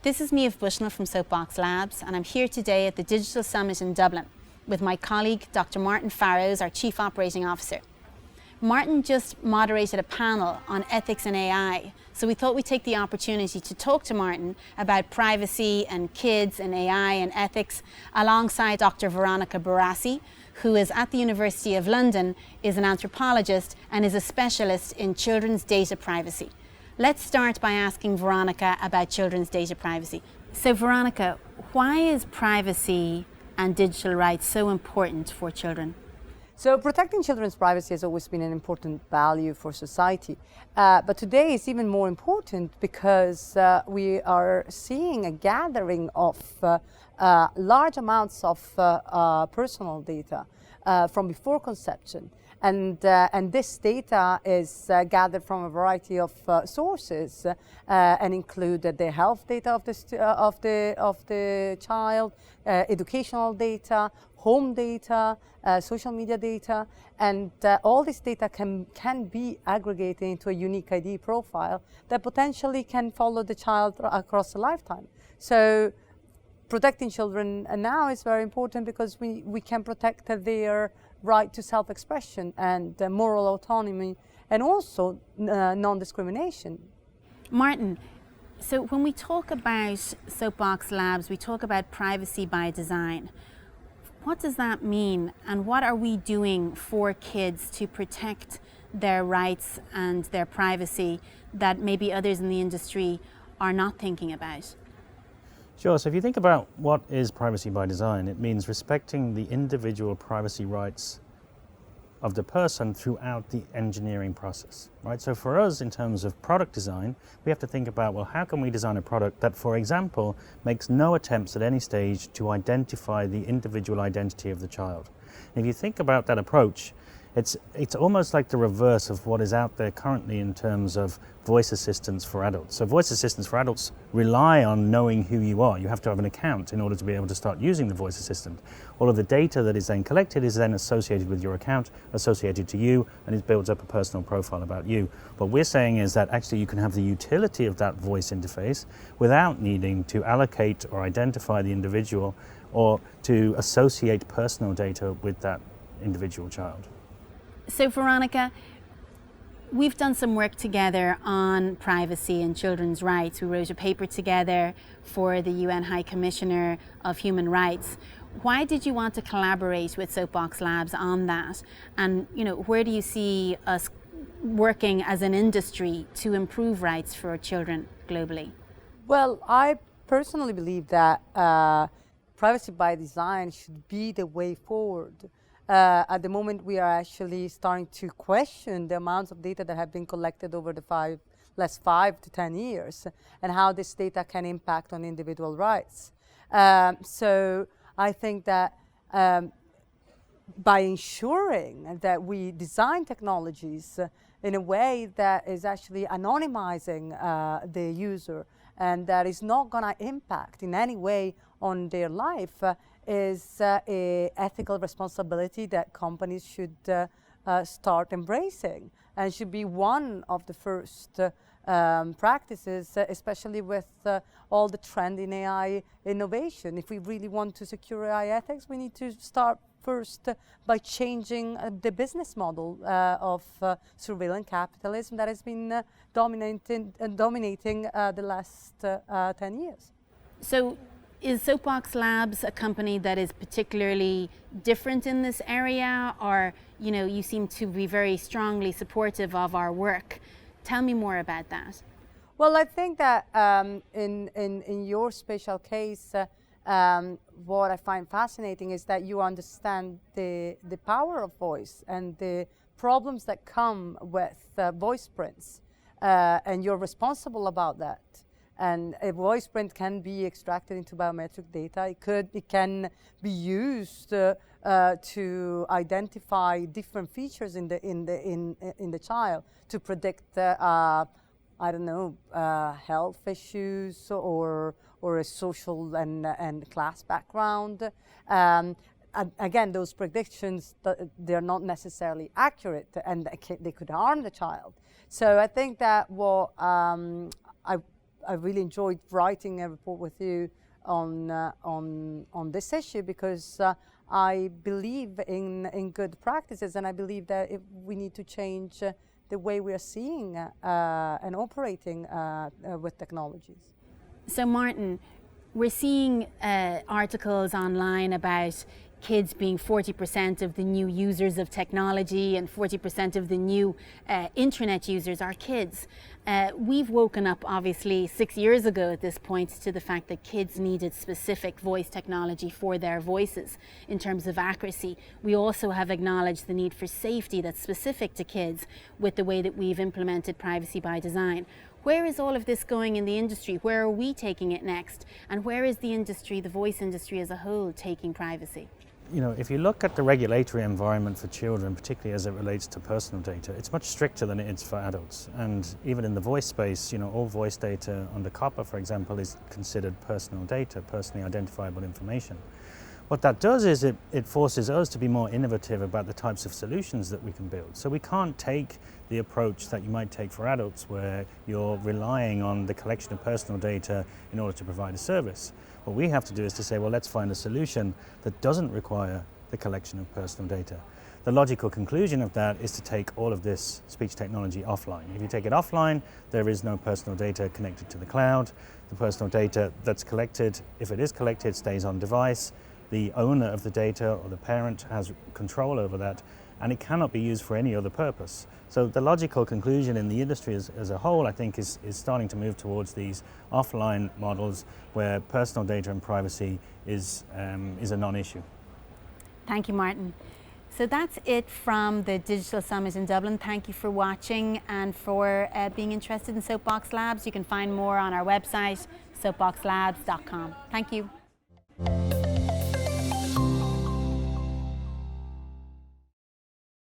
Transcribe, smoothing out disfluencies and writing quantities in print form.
This is Niamh Bushnell from SoapBox Labs, and I'm here today at the Digital Summit in Dublin with my colleague Dr. Martyn Farrows, our Chief Operating Officer. Martyn just moderated a panel on ethics in AI, so we thought we'd take the opportunity to talk to Martyn about privacy and kids and AI and ethics alongside Dr. Veronica Barassi, who is at the University of London, is an anthropologist and is a specialist in children's data privacy. Let's start by asking Veronica about children's data privacy. So Veronica, why is privacy and digital rights so important for children? So protecting children's privacy has always been an important value for society. But today it's even more important because we are seeing a gathering of large amounts of personal data from before conception. And this data is gathered from a variety of sources and include the health data of the child, educational data, home data, social media data, and all this data can be aggregated into a unique ID profile that potentially can follow the child across a lifetime. So protecting children now is very important because we can protect their right to self-expression and moral autonomy, and also non-discrimination. Martyn, so when we talk about SoapBox Labs, we talk about privacy by design. What does that mean, and what are we doing for kids to protect their rights and their privacy that maybe others in the industry are not thinking about? Sure, so if you think about what is privacy by design, it means respecting the individual privacy rights of the person throughout the engineering process, right? So for us, in terms of product design, we have to think about, well, how can we design a product that, for example, makes no attempts at any stage to identify the individual identity of the child? And if you think about that approach, it's almost like the reverse of what is out there currently in terms of voice assistants for adults. So voice assistants for adults rely on knowing who you are. You have to have an account in order to be able to start using the voice assistant. All of the data that is then collected is then associated with your account, associated to you, and it builds up a personal profile about you. What we're saying is that actually you can have the utility of that voice interface without needing to allocate or identify the individual or to associate personal data with that individual child. So Veronica, we've done some work together on privacy and children's rights. We wrote a paper together for the UN High Commissioner of Human Rights. Why did you want to collaborate with SoapBox Labs on that? And where do you see us working as an industry to improve rights for children globally? Well, I personally believe that privacy by design should be the way forward. At the moment, we are actually starting to question the amounts of data that have been collected over the last 5 to 10 years and how this data can impact on individual rights. So I think that by ensuring that we design technologies in a way that is actually anonymizing the user and that is not going to impact in any way on their life is a ethical responsibility that companies should start embracing and should be one of the first practices, especially with all the trend in AI innovation. If we really want to secure AI ethics, we need to start first by changing the business model of surveillance capitalism that has been dominating the last 10 years. So is SoapBox Labs a company that is particularly different in this area, or you seem to be very strongly supportive of our work? Tell me more about that. Well, I think that in your special case, what I find fascinating is that you understand the power of voice and the problems that come with voice prints, and you're responsible about that. And a voice print can be extracted into biometric data. It can be used to identify different features in the child to predict health issues or a social and class background. Again, those predictions, they're not necessarily accurate, and they could harm the child. So I think that what I really enjoyed writing a report with you on this issue, because I believe in good practices, and I believe that we need to change the way we are seeing and operating with technologies. So Martyn, we're seeing articles online about kids being 40% of the new users of technology and 40% of the new internet users are kids. We've woken up obviously 6 years ago at this point to the fact that kids needed specific voice technology for their voices in terms of accuracy. We also have acknowledged the need for safety that's specific to kids with the way that we've implemented privacy by design. Where is all of this going in the industry? Where are we taking it next? And where is the industry, the voice industry as a whole, taking privacy? You know, if you look at the regulatory environment for children, particularly as it relates to personal data, it's much stricter than it is for adults. And even in the voice space, you know, all voice data under COPPA, for example, is considered personal data, personally identifiable information. What that does is it forces us to be more innovative about the types of solutions that we can build. So we can't take the approach that you might take for adults, where you're relying on the collection of personal data in order to provide a service. What we have to do is to say, well, let's find a solution that doesn't require the collection of personal data. The logical conclusion of that is to take all of this speech technology offline. If you take it offline, there is no personal data connected to the cloud. The personal data that's collected, if it is collected, stays on device. The owner of the data or the parent has control over that, and it cannot be used for any other purpose. So the logical conclusion in the industry as a whole, I think, is starting to move towards these offline models where personal data and privacy is a non-issue. Thank you, Martyn. So that's it from the Digital Summit in Dublin. Thank you for watching and for being interested in SoapBox Labs. You can find more on our website, soapboxlabs.com. Thank you.